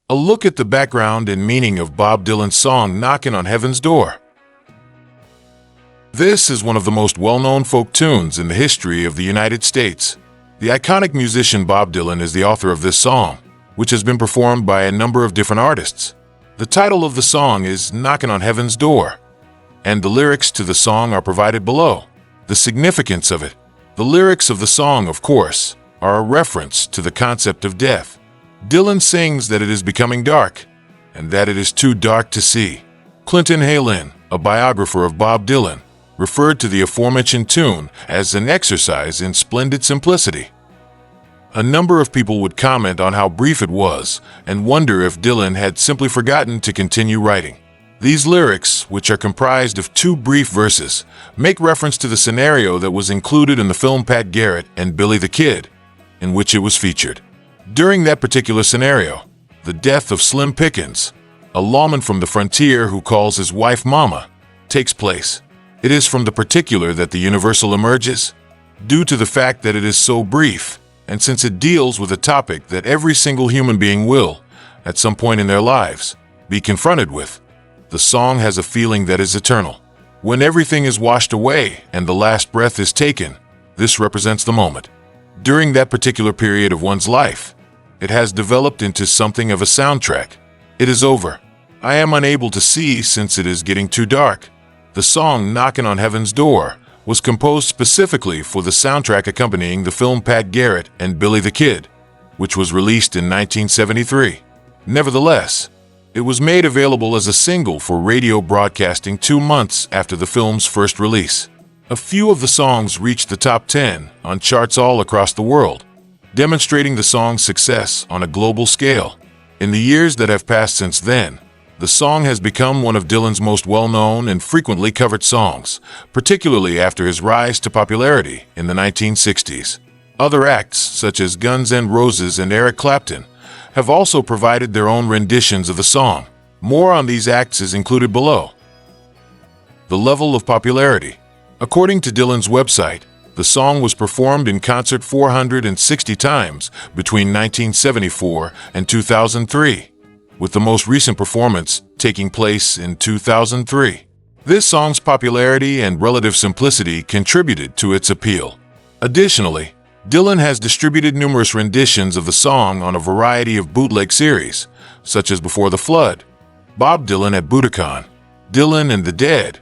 A look at the background and meaning of Bob Dylan's song Knockin' on Heaven's Door. This is one of the most well-known folk tunes in the history of the United States. The iconic musician Bob Dylan is the author of this song, which has been performed by a number of different artists. The title of the song is Knockin' on Heaven's Door, and the lyrics to the song are provided below. The significance of it. The lyrics of the song, of course, are a reference to the concept of death. Dylan sings that it is becoming dark, and that it is too dark to see. Clinton Heylin, a biographer of Bob Dylan, referred to the aforementioned tune as an exercise in splendid simplicity. A number of people would comment on how brief it was and wonder if Dylan had simply forgotten to continue writing. These lyrics, which are comprised of 2 brief verses, make reference to the scenario that was included in the film Pat Garrett and Billy the Kid, in which it was featured. During that particular scenario, the death of Slim Pickens, a lawman from the frontier who calls his wife Mama, takes place. It is from the particular that the universal emerges, due to the fact that it is so brief, and since it deals with a topic that every single human being will, at some point in their lives, be confronted with. The song has a feeling that is eternal. When everything is washed away and the last breath is taken, this represents the moment. During that particular period of one's life, it has developed into something of a soundtrack. It is over. I am unable to see since it is getting too dark. The song Knockin' on Heaven's Door was composed specifically for the soundtrack accompanying the film Pat Garrett and Billy the Kid, which was released in 1973. Nevertheless, it was made available as a single for radio broadcasting 2 months after the film's first release. A few of the songs reached the top 10 on charts all across the world, demonstrating the song's success on a global scale. In the years that have passed since then, the song has become one of Dylan's most well-known and frequently covered songs, particularly after his rise to popularity in the 1960s. Other acts, such as Guns N' Roses and Eric Clapton, have also provided their own renditions of the song. More on these acts is included below. The level of popularity. According to Dylan's website, the song was performed in concert 460 times between 1974 and 2003. With the most recent performance taking place in 2003. This song's popularity and relative simplicity contributed to its appeal. Additionally, Dylan has distributed numerous renditions of the song on a variety of bootleg series, such as Before the Flood, Bob Dylan at Budokan, Dylan and the Dead,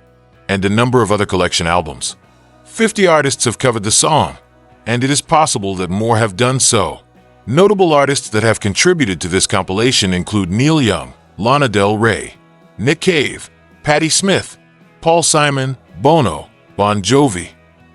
and a number of other collection albums. 50 artists have covered the song, and it is possible that more have done so. Notable artists that have contributed to this compilation include Neil Young, Lana Del Rey, Nick Cave, Patti Smith, Paul Simon, Bono, Bon Jovi,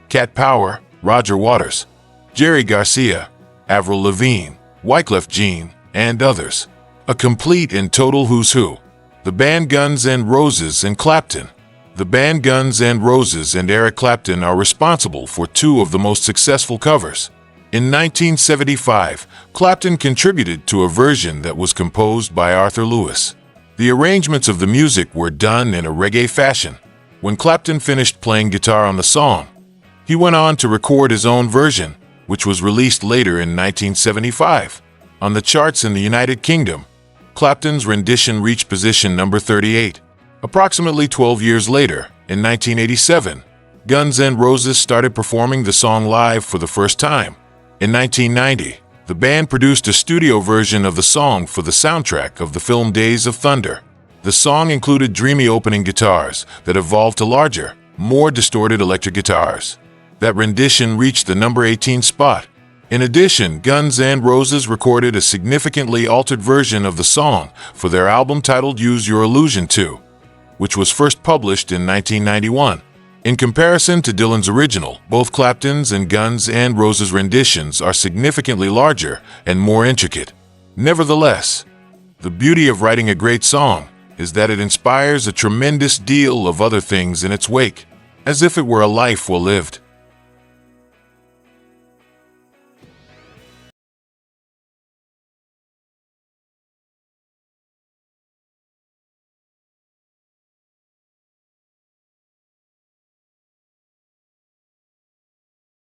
Cat Power, Roger Waters, Jerry Garcia, Avril Lavigne, Wyclef Jean, and others. A complete and total who's who. The band Guns N' Roses and Clapton. The band Guns N' Roses and Eric Clapton are responsible for 2 of the most successful covers. In 1975, Clapton contributed to a version that was composed by Arthur Lewis. The arrangements of the music were done in a reggae fashion. When Clapton finished playing guitar on the song, he went on to record his own version, which was released later in 1975. On the charts in the United Kingdom, Clapton's rendition reached position number 38. Approximately 12 years later, in 1987, Guns N' Roses started performing the song live for the first time. In 1990, the band produced a studio version of the song for the soundtrack of the film Days of Thunder. The song included dreamy opening guitars that evolved to larger, more distorted electric guitars. That rendition reached the number 18 spot. In addition, Guns N' Roses recorded a significantly altered version of the song for their album titled Use Your Illusion 2, which was first published in 1991. In comparison to Dylan's original, both Clapton's and Guns N' Roses renditions are significantly larger and more intricate. Nevertheless, the beauty of writing a great song is that it inspires a tremendous deal of other things in its wake, as if it were a life well lived.